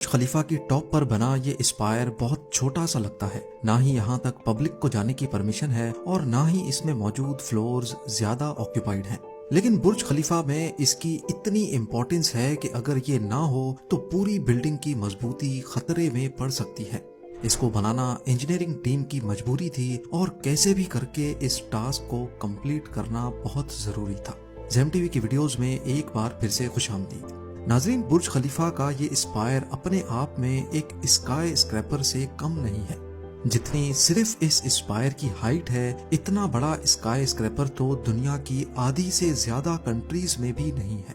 खलीफा की टॉप पर बना ये स्पायर बहुत छोटा सा लगता है। ना ही यहाँ तक पब्लिक को जाने की परमिशन है और ना ही इसमें मौजूद फ्लोर्स ज्यादा ऑक्यूपाइड हैं। लेकिन बुर्ज खलीफा में इसकी इतनी इम्पोर्टेंस है कि अगर ये ना हो तो पूरी बिल्डिंग की मजबूती खतरे में पड़ सकती है। इसको बनाना इंजीनियरिंग टीम की मजबूरी थी और कैसे भी करके इस टास्क को कंप्लीट करना बहुत जरूरी था। ज़ेम टीवी की वीडियोस में एक बार फिर से खुशामदीद। नाजरीन, बुर्ज खलीफा का ये स्पायर अपने आप में एक स्काई स्क्रैपर से कम नहीं है। जितनी सिर्फ इस स्पायर की हाइट है, इतना बड़ा स्काई स्क्रैपर तो दुनिया की आधी से ज्यादा कंट्रीज में भी नहीं है।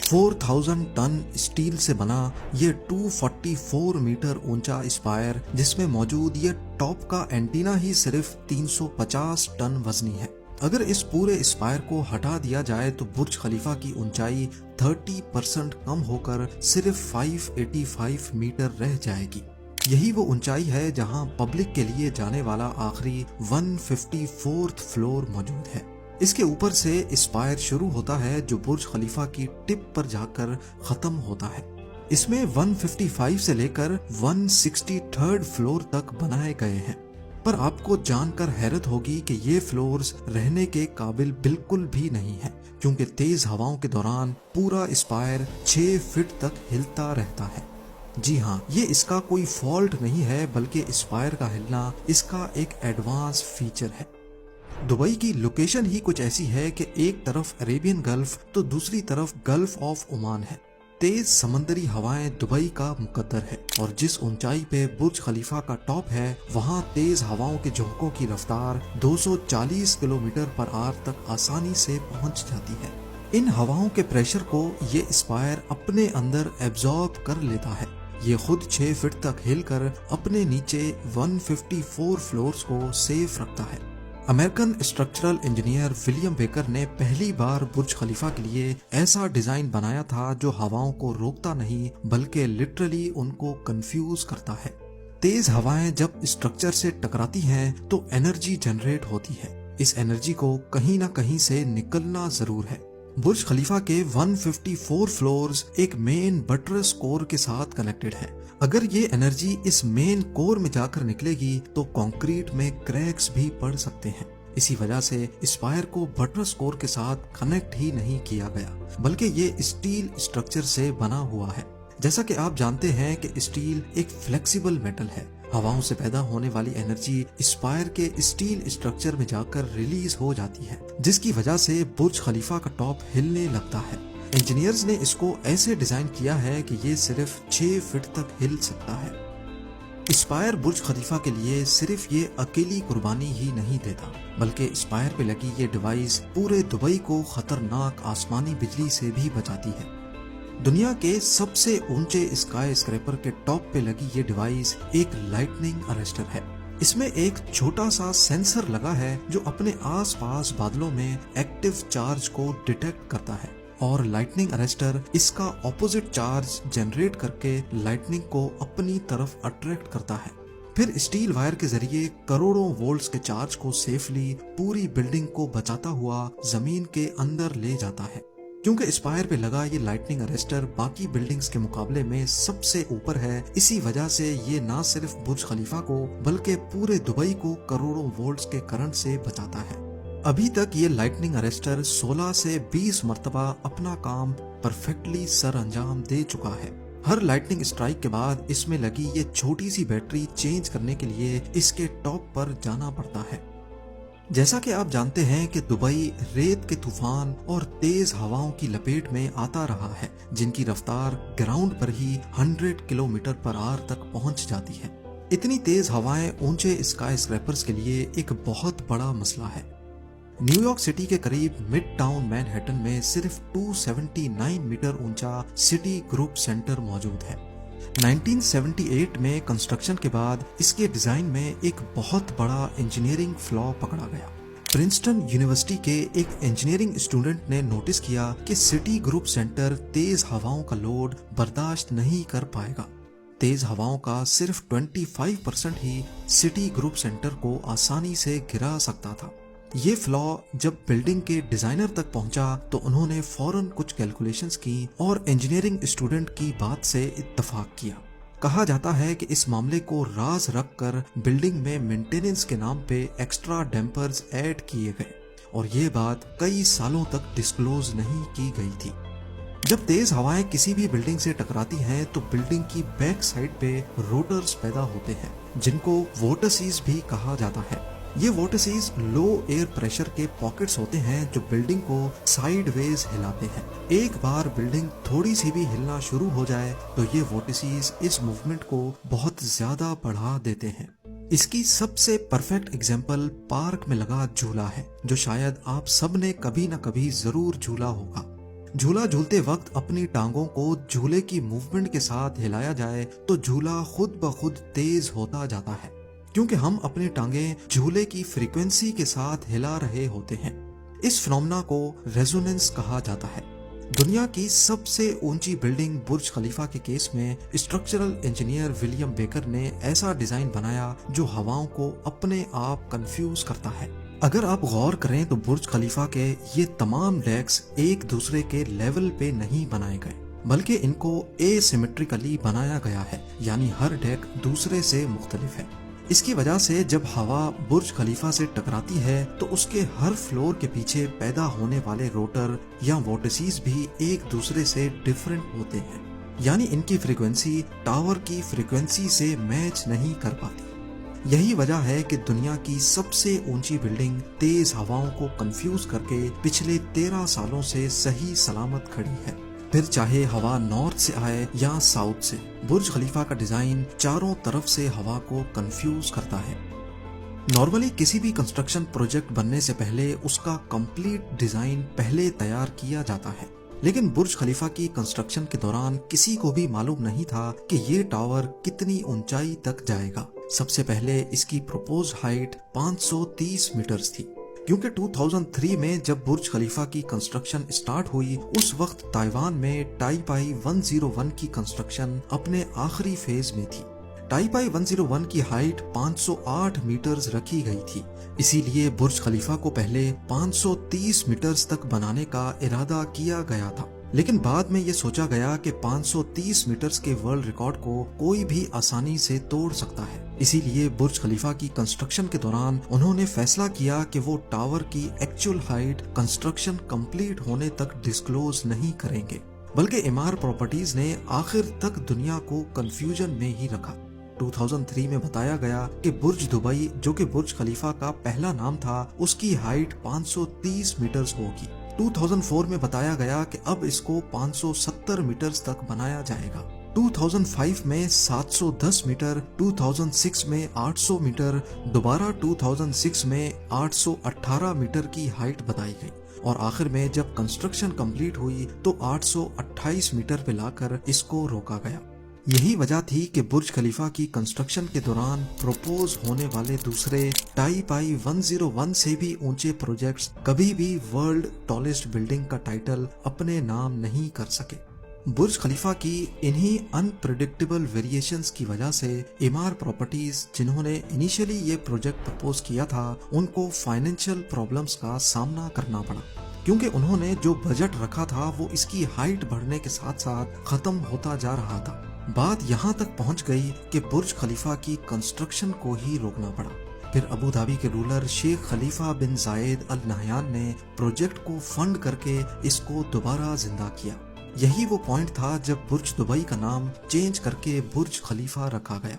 4000 टन स्टील से बना ये 244 मीटर ऊंचा स्पायर, जिसमें मौजूद ये टॉप का एंटीना ही सिर्फ 350 टन वजनी है। अगर इस पूरे स्पायर को हटा दिया जाए तो बुर्ज खलीफा की ऊंचाई 30% कम होकर सिर्फ 585 मीटर रह जाएगी। यही वो ऊंचाई है जहां पब्लिक के लिए जाने वाला आखिरी 154th फ्लोर मौजूद है। इसके ऊपर से स्पायर शुरू होता है जो बुर्ज खलीफा की टिप पर जाकर खत्म होता है। इसमें 155 से लेकर 163rd फ्लोर तक बनाए गए हैं, पर आपको जानकर हैरत होगी कि ये फ्लोर्स रहने के काबिल बिल्कुल भी नहीं है, क्योंकि तेज हवाओं के दौरान पूरा स्पायर 6 फीट तक हिलता रहता है। जी हाँ, ये इसका कोई फॉल्ट नहीं है, बल्कि स्पायर का हिलना इसका एक एडवांस फीचर है। दुबई की लोकेशन ही कुछ ऐसी है कि एक तरफ अरेबियन गल्फ तो दूसरी तरफ गल्फ ऑफ ओमान है। तेज समंदरी हवाएं दुबई का मुकद्दर है और जिस ऊंचाई पे बुर्ज खलीफा का टॉप है, वहाँ तेज हवाओं के झोंकों की रफ्तार 240 किलोमीटर पर आवर तक आसानी से पहुँच जाती है। इन हवाओं के प्रेशर को ये स्पायर अपने अंदर एब्जॉर्ब कर लेता है। ये खुद 6 फीट तक हिलकर अपने नीचे 154 फ्लोर्स को सेफ रखता है। American structural engineer William baker ने पहली बार बुर्ज खलीफा के लिए ऐसा डिजाइन बनाया था जो हवाओं को रोकता नहीं बल्कि लिटरली उनको कंफ्यूज करता है। तेज हवाएं जब स्ट्रक्चर से टकराती हैं तो एनर्जी जनरेट होती है। इस एनर्जी को कहीं ना कहीं से निकलना जरूर है। बुर्ज खलीफा के 154 फ्लोर्स एक मेन बटरस कोर के साथ कनेक्टेड है। अगर ये एनर्जी इस मेन कोर में जाकर निकलेगी तो कंक्रीट में क्रैक्स भी पड़ सकते हैं। इसी वजह से स्पायर को बटरस कोर के साथ कनेक्ट ही नहीं किया गया, बल्कि ये स्टील स्ट्रक्चर से बना हुआ है। जैसा कि आप जानते हैं कि स्टील एक फ्लेक्सिबल मेटल है। हवाओं से पैदा होने वाली एनर्जी स्पायर के स्टील स्ट्रक्चर में जाकर रिलीज हो जाती है, जिसकी वजह से बुर्ज खलीफा का टॉप हिलने लगता है। इंजीनियर्स ने इसको ऐसे डिजाइन किया है कि ये सिर्फ 6 फीट तक हिल सकता है। स्पायर बुर्ज खलीफा के लिए सिर्फ ये अकेली कुर्बानी ही नहीं देता, बल्कि स्पायर पे लगी ये डिवाइस पूरे दुबई को खतरनाक आसमानी बिजली से भी बचाती है। दुनिया के सबसे ऊंचे स्काई स्क्रैपर के टॉप पे लगी ये डिवाइस एक लाइटनिंग अरेस्टर है। इसमें एक छोटा सा सेंसर लगा है जो अपने आसपास बादलों में एक्टिव चार्ज को डिटेक्ट करता है और लाइटनिंग अरेस्टर इसका ऑपोजिट चार्ज जनरेट करके लाइटनिंग को अपनी तरफ अट्रैक्ट करता है। फिर स्टील वायर के जरिए करोड़ों वोल्ट्स के चार्ज को सेफली पूरी बिल्डिंग को बचाता हुआ जमीन के अंदर ले जाता है। क्योंकि स्पायर पे लगा ये लाइटनिंग अरेस्टर बाकी बिल्डिंग्स के मुकाबले में सबसे ऊपर है, इसी वजह से ये ना सिर्फ बुर्ज खलीफा को बल्कि पूरे दुबई को करोड़ों वोल्ट्स के करंट से बचाता है। अभी तक ये लाइटनिंग अरेस्टर 16 से 20 मर्तबा अपना काम परफेक्टली सर अंजाम दे चुका है। हर लाइटनिंग स्ट्राइक के बाद इसमें लगी ये छोटी सी बैटरी चेंज करने के लिए इसके टॉप पर जाना पड़ता है। जैसा कि आप जानते हैं कि दुबई रेत के तूफान और तेज हवाओं की लपेट में आता रहा है, जिनकी रफ्तार ग्राउंड पर ही 100 किलोमीटर पर आवर तक पहुंच जाती है। इतनी तेज हवाएं ऊंचे स्काई स्क्रैपर्स के लिए एक बहुत बड़ा मसला है। न्यूयॉर्क सिटी के करीब मिड टाउन मैनहट्टन में सिर्फ 279 मीटर ऊंचा सिटी ग्रुप सेंटर मौजूद है। 1978 में कंस्ट्रक्शन के बाद इसके डिजाइन में एक बहुत बड़ा इंजीनियरिंग फ्लॉ पकड़ा गया। प्रिंसटन यूनिवर्सिटी के एक इंजीनियरिंग स्टूडेंट ने नोटिस किया कि सिटी ग्रुप सेंटर तेज हवाओं का लोड बर्दाश्त नहीं कर पाएगा। तेज हवाओं का सिर्फ 25% ही सिटी ग्रुप सेंटर को आसानी से गिरा सकता था। ये फ्लॉ जब बिल्डिंग के डिजाइनर तक पहुंचा तो उन्होंने फौरन कुछ कैलकुलेशंस की और इंजीनियरिंग स्टूडेंट की बात से इत्तफाक किया। کہا جاتا ہے کہ اس معاملے کو راز رکھ کر بلڈنگ میں مینٹیننس کے نام پہ ایکسٹرا ڈیمپرز ایڈ کیے گئے اور یہ بات کئی سالوں تک ڈسکلوز نہیں کی گئی تھی۔ جب تیز ہوائیں کسی بھی بلڈنگ سے ٹکراتی ہیں تو بلڈنگ کی بیک سائڈ پہ روٹرز پیدا ہوتے ہیں جن کو وورٹسز بھی کہا جاتا ہے۔ یہ وورٹسز لو ایئر پریشر کے پاکٹس ہوتے ہیں جو بلڈنگ کو سائیڈ ویز ہلاتے ہیں۔ ایک بار بلڈنگ تھوڑی سی بھی ہلنا شروع ہو جائے تو یہ وورٹسز اس موومنٹ کو بہت زیادہ بڑھا دیتے ہیں۔ اس کی سب سے پرفیکٹ ایگزامپل پارک میں لگا جھولا ہے جو شاید آپ سب نے کبھی نہ کبھی ضرور جھولا ہوگا۔ جھولا جھولتے وقت اپنی ٹانگوں کو جھولے کی موومنٹ کے ساتھ ہلایا جائے تو جھولا خود بخود تیز ہوتا جاتا ہے کیونکہ ہم اپنی ٹانگیں جھولے کی فریکوینسی کے ساتھ ہلا رہے ہوتے ہیں۔ اس فنومنا کو ریزوننس کہا جاتا ہے۔ دنیا کی سب سے اونچی بلڈنگ برج خلیفہ کے کیس میں اسٹرکچرل انجینئر ولیم بیکر نے ایسا ڈیزائن بنایا جو ہواؤں کو اپنے آپ کنفیوز کرتا ہے۔ اگر آپ غور کریں تو برج خلیفہ کے یہ تمام ڈیکس ایک دوسرے کے لیول پہ نہیں بنائے گئے بلکہ ان کو اے سیمیٹریکلی بنایا گیا ہے، یعنی ہر ڈیک دوسرے سے مختلف ہے۔ اس کی وجہ سے جب ہوا برج خلیفہ سے ٹکراتی ہے تو اس کے ہر فلور کے پیچھے پیدا ہونے والے روٹر یا وورٹسز بھی ایک دوسرے سے ڈیفرنٹ ہوتے ہیں، یعنی ان کی فریکوینسی ٹاور کی فریکوینسی سے میچ نہیں کر پاتی۔ یہی وجہ ہے کہ دنیا کی سب سے اونچی بلڈنگ تیز ہواؤں کو کنفیوز کر کے پچھلے 13 سالوں سے صحیح سلامت کھڑی ہے، پھر چاہے ہوا نارتھ سے آئے یا ساؤتھ سے۔ برج خلیفہ کا ڈیزائن چاروں طرف سے ہوا کو کنفیوز کرتا ہے۔ نارملی کسی بھی کنسٹرکشن پروجیکٹ بننے سے پہلے اس کا کمپلیٹ ڈیزائن پہلے تیار کیا جاتا ہے، لیکن برج خلیفہ کی کنسٹرکشن کے دوران کسی کو بھی معلوم نہیں تھا کہ یہ ٹاور کتنی اونچائی تک جائے گا۔ سب سے پہلے اس کی پروپوز ہائٹ 530 میٹرز تھی، کیونکہ 2003 میں جب برج خلیفہ کی کنسٹرکشن سٹارٹ ہوئی اس وقت تائیوان میں ٹائیپائی 101 کی کنسٹرکشن اپنے آخری فیز میں تھی۔ ٹائیپائی 101 کی ہائٹ 508 میٹرز رکھی گئی تھی، اسی لیے برج خلیفہ کو پہلے 530 میٹرز تک بنانے کا ارادہ کیا گیا تھا، لیکن بعد میں یہ سوچا گیا کہ 530 میٹرز کے ورلڈ ریکارڈ کو کوئی بھی آسانی سے توڑ سکتا ہے۔ اسی لیے برج خلیفہ کی کنسٹرکشن کے دوران انہوں نے فیصلہ کیا کہ وہ ٹاور کی ایکچوئل ہائٹ کنسٹرکشن کمپلیٹ ہونے تک ڈسکلوز نہیں کریں گے، بلکہ امار پراپرٹیز نے آخر تک دنیا کو کنفیوژن میں ہی رکھا۔ 2003 میں بتایا گیا کہ برج دبئی، جو کہ برج خلیفہ کا پہلا نام تھا، اس کی ہائٹ 530 میٹرز ہوگی۔ 2004 میں بتایا گیا کہ اب اس کو 570 میٹرز تک بنایا جائے گا۔ 2005 میں 710 میٹر، 2006 میں 800 میٹر، دوبارہ 2006 میں 818 میٹر کی ہائٹ بتائی گئی، اور آخر میں جب کنسٹرکشن کمپلیٹ ہوئی تو 828 میٹر پہ لا کر اس کو روکا گیا۔ یہی وجہ تھی کہ برج خلیفہ کی کنسٹرکشن کے دوران پروپوز ہونے والے دوسرے ٹائیپائی 101 سے بھی اونچے پروجیکٹس کبھی بھی ورلڈ ٹالسٹ بلڈنگ کا ٹائٹل اپنے نام نہیں کر سکے۔ برج خلیفہ کی انہی انپریڈکٹیبل ویریشنز کی وجہ سے امار پراپرٹیز، جنہوں نے انیشلی یہ پروجیکٹ پرپوز کیا تھا، ان کو فائنینشیل پرابلمز کا سامنا کرنا پڑا، کیونکہ انہوں نے جو بجٹ رکھا تھا وہ اس کی ہائٹ بڑھنے کے ساتھ ساتھ ختم ہوتا جا رہا تھا۔ بات یہاں تک پہنچ گئی کہ برج خلیفہ کی کنسٹرکشن کو ہی روکنا پڑا۔ پھر ابو دھابی کے رولر شیخ خلیفہ بن زائد ال نہیان نے پروجیکٹ کو فنڈ کر کے اس کو دوبارہ زندہ کیا۔ یہی وہ پوائنٹ تھا جب برج دبئی کا نام چینج کر کے برج خلیفہ رکھا گیا۔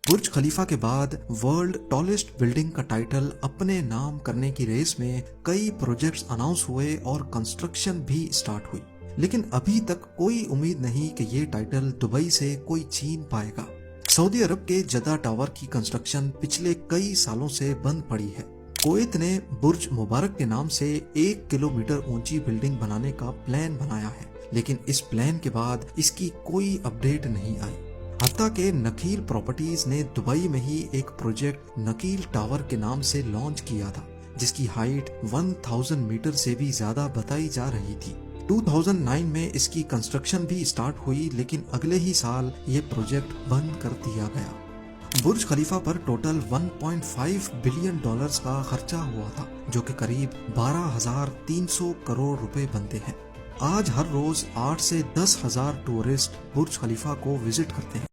برج خلیفہ کے بعد ورلڈ ٹالسٹ بلڈنگ کا ٹائٹل اپنے نام کرنے کی ریس میں کئی پروجیکٹس اناؤنس ہوئے اور کنسٹرکشن بھی سٹارٹ ہوئی، لیکن ابھی تک کوئی امید نہیں کہ یہ ٹائٹل دبئی سے کوئی چھین پائے گا۔ سعودی عرب کے جدہ ٹاور کی کنسٹرکشن پچھلے کئی سالوں سے بند پڑی ہے۔ کویت نے برج مبارک کے نام سے 1 کلومیٹر اونچی بلڈنگ بنانے کا پلان بنایا ہے، لیکن اس پلان کے بعد اس کی کوئی اپڈیٹ نہیں آئی۔ حتیٰ کہ نکیل پراپرٹیز نے دبئی میں ہی ایک پروجیکٹ نکیل ٹاور کے نام سے لانچ کیا تھا، جس کی ہائٹ 1000 میٹر سے بھی زیادہ بتائی جا رہی تھی۔ 2009 میں اس کی کنسٹرکشن بھی سٹارٹ ہوئی، لیکن اگلے ہی سال یہ پروجیکٹ بند کر دیا گیا۔ برج خلیفہ پر ٹوٹل $1.5 بلین کا خرچہ ہوا تھا، جو کہ قریب 12,300 کروڑ روپے بنتے ہیں۔ آج ہر روز 8 سے 10,000 ٹورسٹ برج خلیفہ کو وزٹ کرتے ہیں۔